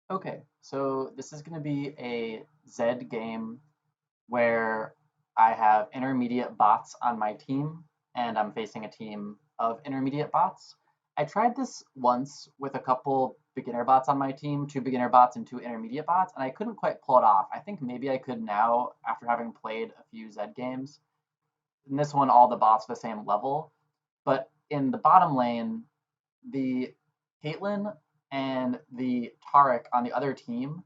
Okay, so this is going to be a Zed game where I have intermediate bots on my team, and I'm facing a team of intermediate bots. I tried this once with a couple beginner bots on my team, two beginner bots and two intermediate bots, and I couldn't quite pull it off. I think maybe I could now after having played a few Zed games. In this one, all the bots are the same level, but in the bottom lane, the Caitlyn and the Taric on the other team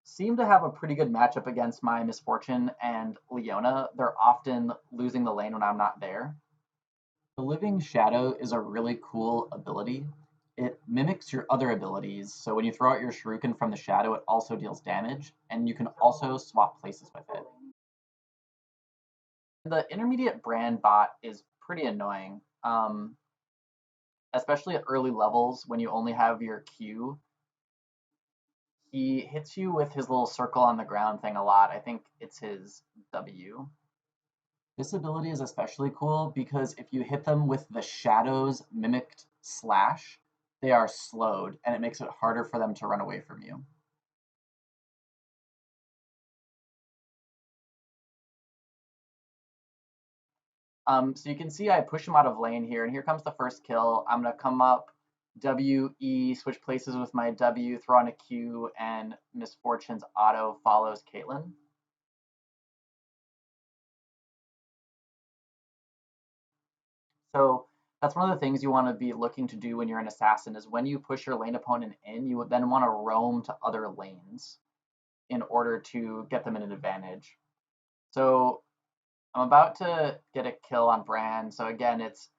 seem to have a pretty good matchup against my Misfortune and Leona. They're often losing the lane when I'm not there. The Living Shadow is a really cool ability. It mimics your other abilities, so when you throw out your Shuriken from the shadow, it also deals damage, and you can also swap places with it. The intermediate brand bot is pretty annoying, especially at early levels when you only have your Q. He hits you with his little circle on the ground thing a lot. I think it's his W. This ability is especially cool because if you hit them with the Shadow's mimicked slash, they are slowed and it makes it harder for them to run away from you. So you can see I push him out of lane here, and here comes the first kill. I'm gonna come up, W, E, switch places with my W, throw on a Q, and Misfortune's auto follows Caitlyn. So that's one of the things you want to be looking to do when you're an assassin is when you push your lane opponent in, you would then want to roam to other lanes in order to get them in an advantage. So I'm about to get a kill on Brand. So again, it's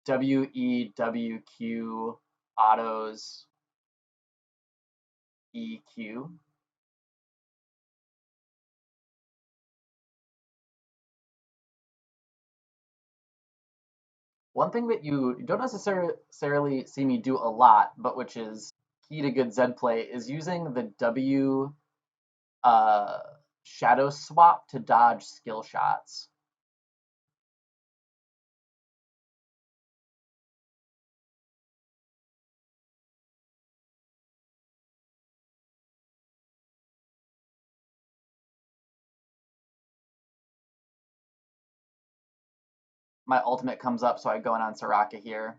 WEWQ autos EQ. One thing that you don't necessarily see me do a lot, but which is key to good Zed play, is using the W uh, shadow swap to dodge skill shots. My ultimate comes up, so I go in on Soraka here.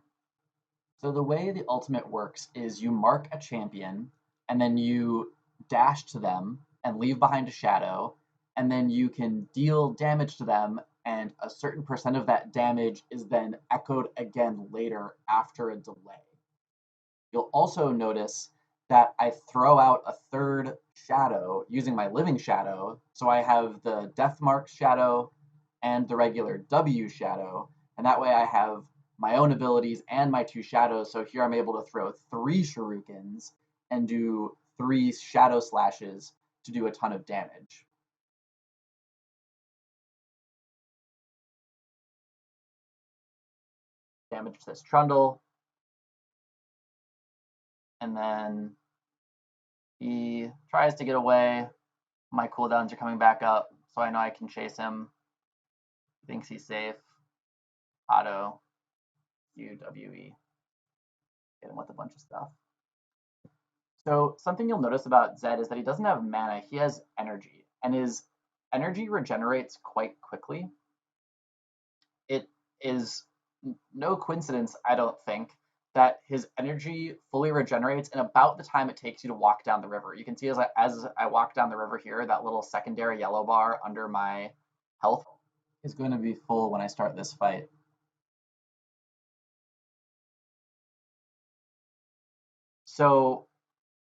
So the way the ultimate works is you mark a champion, and then you dash to them and leave behind a shadow, and then you can deal damage to them, and a certain percent of that damage is then echoed again later after a delay. You'll also notice that I throw out a third shadow using my living shadow. So I have the death mark shadow and the regular W shadow. And that way I have my own abilities and my two shadows. So here I'm able to throw three shurikens and do three shadow slashes to do a ton of damage. Damage this Trundle. And then he tries to get away. My cooldowns are coming back up, so I know I can chase him. He thinks he's safe. Auto, UWE, hit him with a bunch of stuff. So something you'll notice about Zed is that he doesn't have mana, he has energy, and his energy regenerates quite quickly. It is no coincidence, I don't think, that his energy fully regenerates in about the time it takes you to walk down the river. You can see as I walk down the river here, that little secondary yellow bar under my health is going to be full when I start this fight. So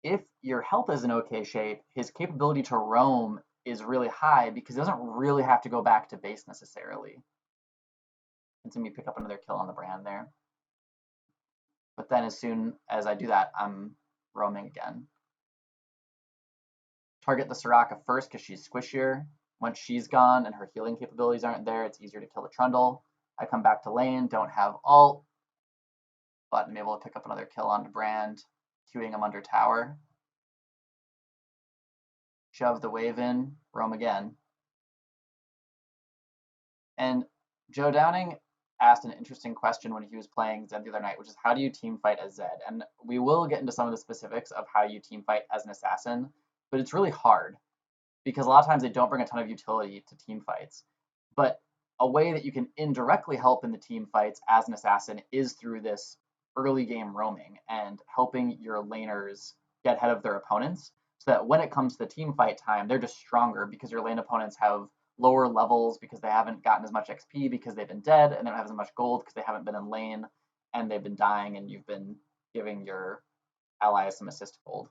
if your health is in okay shape, his capability to roam is really high because he doesn't really have to go back to base necessarily. And so me pick up another kill on the brand there. But then as soon as I do that, I'm roaming again. Target the Soraka first because she's squishier. Once she's gone and her healing capabilities aren't there, it's easier to kill the Trundle. I come back to lane, don't have ult, but I'm able to pick up another kill on the brand, queuing him under tower. Shove the wave in, roam again. And Joe Downing asked an interesting question when he was playing Zed the other night, which is how do you team fight as Zed? And we will get into some of the specifics of how you team fight as an assassin, but it's really hard because a lot of times they don't bring a ton of utility to team fights. But a way that you can indirectly help in the team fights as an assassin is through this early game roaming and helping your laners get ahead of their opponents so that when it comes to the team fight time, they're just stronger because your lane opponents have lower levels because they haven't gotten as much XP because they've been dead, and they don't have as much gold because they haven't been in lane and they've been dying and you've been giving your allies some assist gold.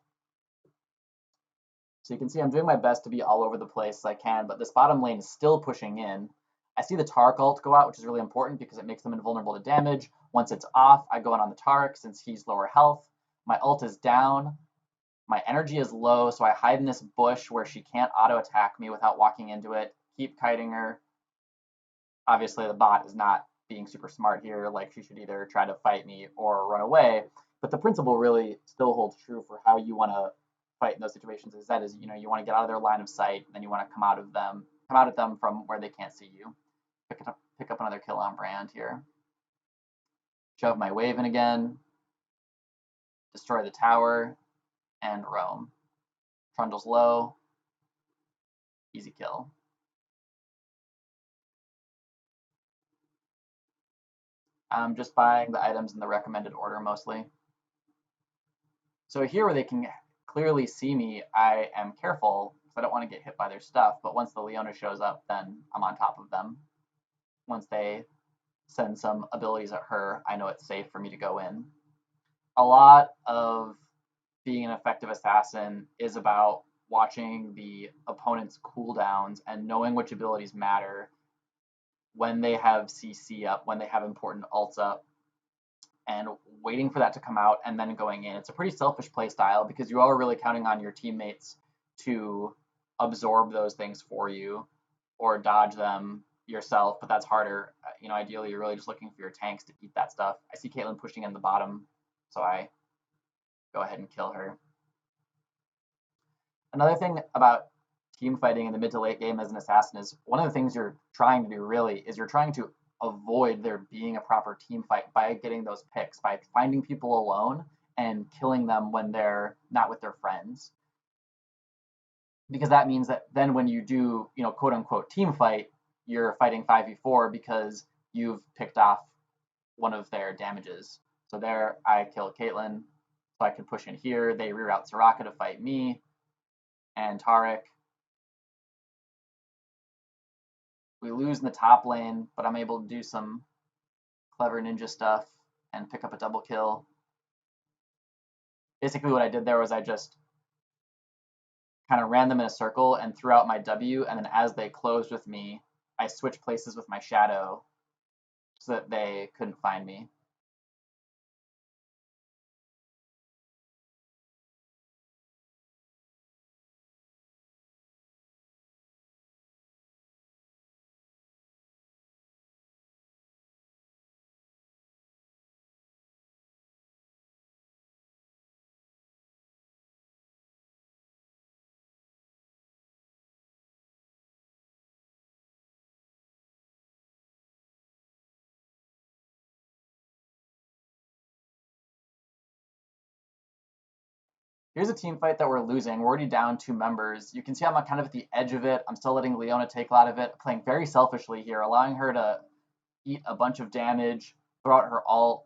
So you can see I'm doing my best to be all over the place as I can, but this bottom lane is still pushing in. I see the Taric ult go out, which is really important because it makes them invulnerable to damage. Once it's off, I go in on the Taric since he's lower health. My ult is down. My energy is low, so I hide in this bush where she can't auto-attack me without walking into it. Keep kiting her. Obviously, the bot is not being super smart here. Like, she should either try to fight me or run away. But the principle really still holds true for how you want to fight in those situations. Is that is, you know, you want to get out of their line of sight, and then you want to come out at them from where they can't see you. Pick up another kill on Brand here. Shove my wave in again. Destroy the tower and roam. Trundle's low. Easy kill. I'm just buying the items in the recommended order mostly. So here where they can clearly see me, I am careful because I don't want to get hit by their stuff. But once the Leona shows up, then I'm on top of them. Once they send some abilities at her, I know it's safe for me to go in. A lot of being an effective assassin is about watching the opponent's cooldowns and knowing which abilities matter when they have CC up, when they have important ults up, and waiting for that to come out and then going in. It's a pretty selfish play style because you are really counting on your teammates to absorb those things for you or dodge them yourself, but that's harder. You know, ideally, you're really just looking for your tanks to eat that stuff. I see Caitlyn pushing in the bottom, so I go ahead and kill her. Another thing about team fighting in the mid to late game as an assassin is one of the things you're trying to do really is you're trying to avoid there being a proper team fight by getting those picks, by finding people alone and killing them when they're not with their friends. Because that means that then when you do, you know, quote unquote team fight, you're fighting 5v4 because you've picked off one of their damages. So there I kill Caitlyn, so I can push in here. They reroute Soraka to fight me and Taric. We lose in the top lane, but I'm able to do some clever ninja stuff and pick up a double kill. Basically what I did there was I just kind of ran them in a circle and threw out my W, and then as they closed with me, I switched places with my shadow so that they couldn't find me. Here's a team fight that we're losing. We're already down 2 members. You can see I'm kind of at the edge of it. I'm still letting Leona take a lot of it, playing very selfishly here, allowing her to eat a bunch of damage, throw out her ult.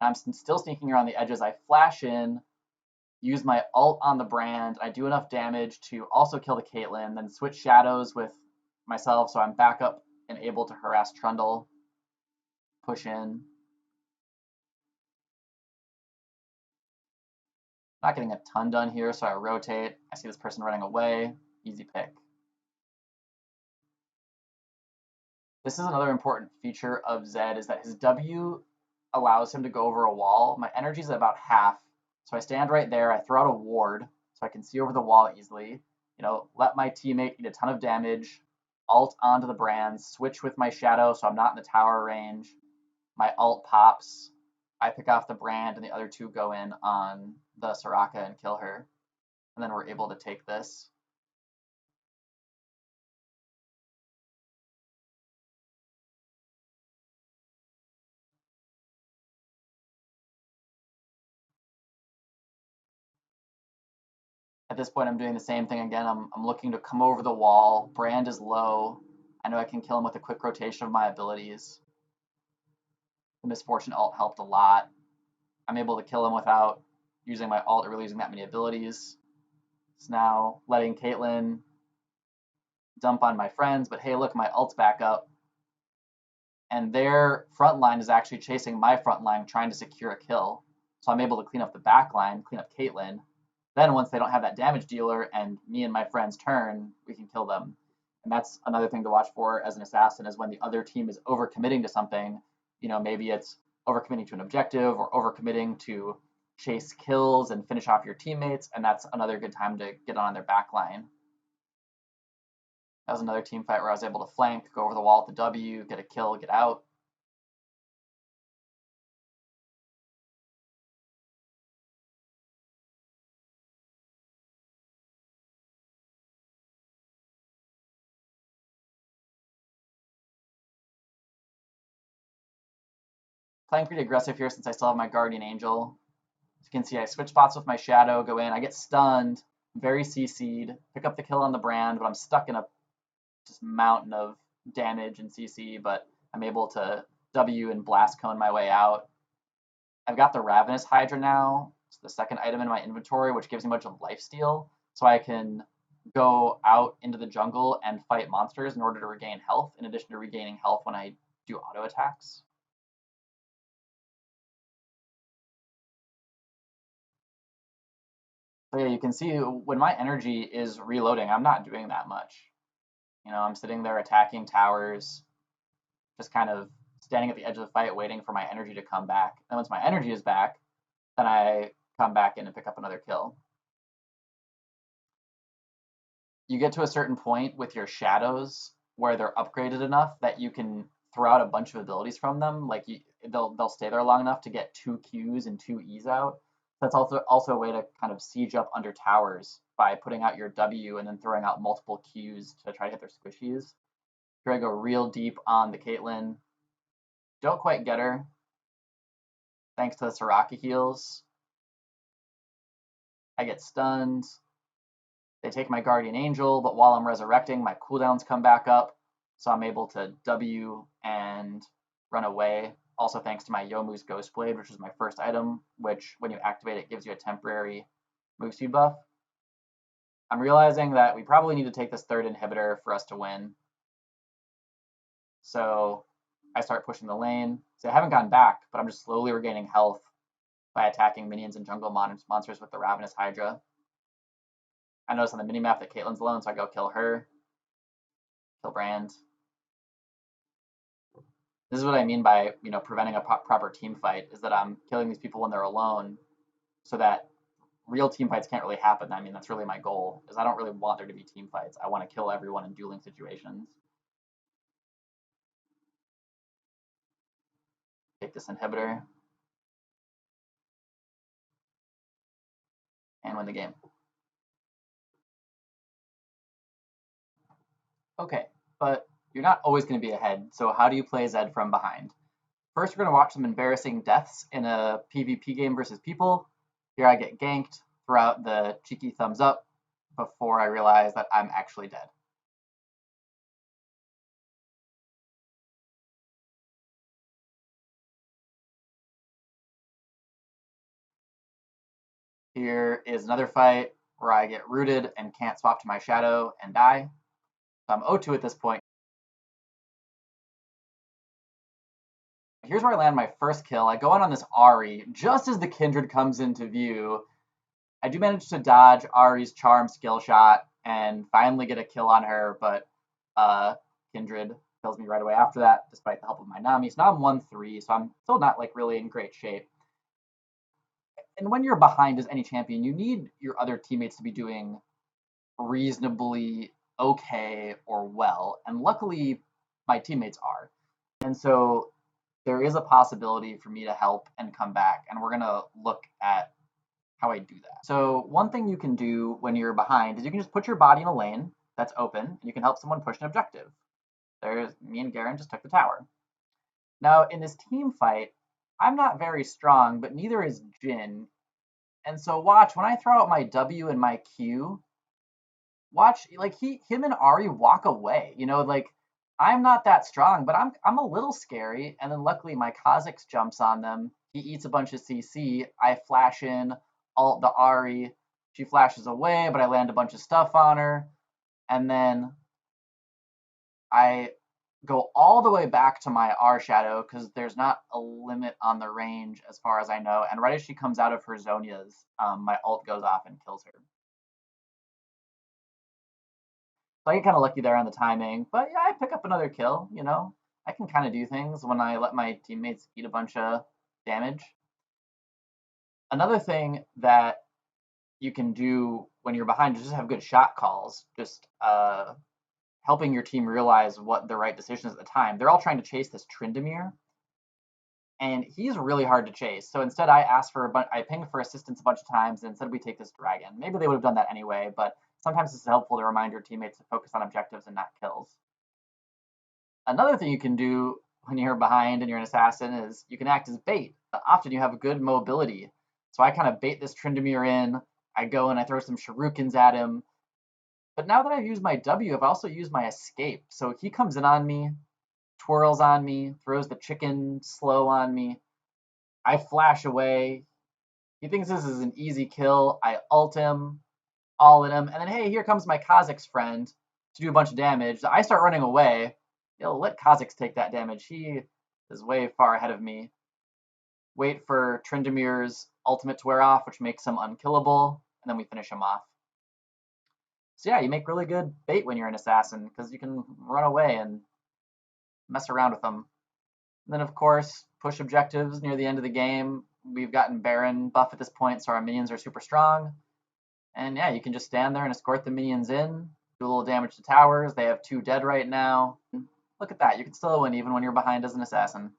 I'm still sneaking around the edges. I flash in, use my ult on the Brand. I do enough damage to also kill the Caitlyn, then switch shadows with myself so I'm back up and able to harass Trundle, push in. Not getting a ton done here, so I rotate. I see this person running away. Easy pick. This is another important feature of Zed is that his W allows him to go over a wall. My energy is at about half, so I stand right there. I throw out a ward so I can see over the wall easily. You know, let my teammate eat a ton of damage, ult onto the Brand, switch with my shadow so I'm not in the tower range. My ult pops. I pick off the Brand, and the other two go in on the Soraka and kill her. And then we're able to take this. At this point, I'm doing the same thing again. I'm looking to come over the wall. Brand is low. I know I can kill him with a quick rotation of my abilities. The Misfortune ult helped a lot. I'm able to kill him without using my ult or really using that many abilities. It's now letting Caitlyn dump on my friends, but hey, look, my ult's back up. And their front line is actually chasing my front line, trying to secure a kill. So I'm able to clean up the back line, clean up Caitlyn. Then once they don't have that damage dealer and me and my friends turn, we can kill them. And that's another thing to watch for as an assassin, is when the other team is overcommitting to something. You know, maybe it's overcommitting to an objective or overcommitting to chase kills and finish off your teammates, and that's another good time to get on their back line. That was another team fight where I was able to flank, go over the wall with the W, get a kill, get out. Playing pretty aggressive here since I still have my Guardian Angel. As you can see, I switch spots with my Shadow, go in, I get stunned, very CC'd, pick up the kill on the Brand, but I'm stuck in a just mountain of damage and CC, but I'm able to W and Blast Cone my way out. I've got the Ravenous Hydra now. It's the second item in my inventory, which gives me a bunch of lifesteal, so I can go out into the jungle and fight monsters in order to regain health, in addition to regaining health when I do auto attacks. So yeah, you can see when my energy is reloading, I'm not doing that much. You know, I'm sitting there attacking towers, just kind of standing at the edge of the fight, waiting for my energy to come back. And once my energy is back, then I come back in and pick up another kill. You get to a certain point with your shadows where they're upgraded enough that you can throw out a bunch of abilities from them. Like they'll stay there long enough to get 2 Qs and 2 Es out. That's also a way to kind of siege up under towers by putting out your W and then throwing out multiple Qs to try to hit their squishies. Here I go real deep on the Caitlyn. Don't quite get her, thanks to the Soraka heals. I get stunned. They take my Guardian Angel, but while I'm resurrecting, my cooldowns come back up, so I'm able to W and run away. Also thanks to my Youmuu's Ghostblade, which is my first item, which when you activate it gives you a temporary move speed buff. I'm realizing that we probably need to take this third inhibitor for us to win. So I start pushing the lane. So I haven't gone back, but I'm just slowly regaining health by attacking minions and jungle monsters with the Ravenous Hydra. I notice on the minimap that Caitlyn's alone, so I go kill her. Kill Brand. This is what I mean by, you know, preventing a proper team fight, is that I'm killing these people when they're alone so that real team fights can't really happen. I mean, that's really my goal, is I don't really want there to be team fights. I want to kill everyone in dueling situations. Take this inhibitor. And win the game. Okay, but you're not always going to be ahead, so how do you play Zed from behind? First, we're going to watch some embarrassing deaths in a PvP game versus people. Here I get ganked, throw out the cheeky thumbs up before I realize that I'm actually dead. Here is another fight where I get rooted and can't swap to my shadow and die. So I'm 0-2 at this point. Here's where I land my first kill. I go in on this Ahri just as the Kindred comes into view. I do manage to dodge Ahri's charm skill shot and finally get a kill on her, but Kindred kills me right away after that, despite the help of my Nami. So now I'm 1-3, so I'm still not like really in great shape. And when you're behind as any champion, you need your other teammates to be doing reasonably okay or well. And luckily, my teammates are. And so there is a possibility for me to help and come back. And we're going to look at how I do that. So one thing you can do when you're behind is you can just put your body in a lane that's open, and you can help someone push an objective. There's me and Garen just took the tower. Now in this team fight, I'm not very strong, but neither is Jhin. And so watch, when I throw out my W and my Q, watch like him and Ari walk away. Like I'm not that strong, but I'm a little scary. And then luckily my Kha'Zix jumps on them. He eats a bunch of CC. I flash in alt the Ari. She flashes away, but I land a bunch of stuff on her. And then I go all the way back to my R shadow because there's not a limit on the range as far as I know. And right as she comes out of her Zonias, my ult goes off and kills her. So I get kind of lucky there on the timing, but yeah, I pick up another kill. I can kind of do things when I let my teammates eat a bunch of damage. Another thing that you can do when you're behind is just have good shot calls, just helping your team realize what the right decision is at the time. They're all trying to chase this Tryndamere, and he's really hard to chase. So instead, I ping for assistance a bunch of times, and instead we take this dragon. Maybe they would have done that anyway, but sometimes it's helpful to remind your teammates to focus on objectives and not kills. Another thing you can do when you're behind and you're an assassin is you can act as bait. Often you have good mobility. So I kind of bait this Tryndamere in. I go and I throw some shurikens at him. But now that I've used my W, I've also used my escape. So he comes in on me, twirls on me, throws the chicken slow on me. I flash away. He thinks this is an easy kill. I ult him, all in him, and then hey, here comes my Kha'Zix friend to do a bunch of damage. I start running away. Let Kha'Zix take that damage. He is way far ahead of me. Wait for Tryndamere's ultimate to wear off, which makes him unkillable, and then we finish him off. So yeah, you make really good bait when you're an assassin because you can run away and mess around with them. And then of course, push objectives near the end of the game. We've gotten Baron buff at this point, so our minions are super strong. And yeah, you can just stand there and escort the minions in, do a little damage to towers. They have 2 dead right now. Look at that, you can still win even when you're behind as an assassin.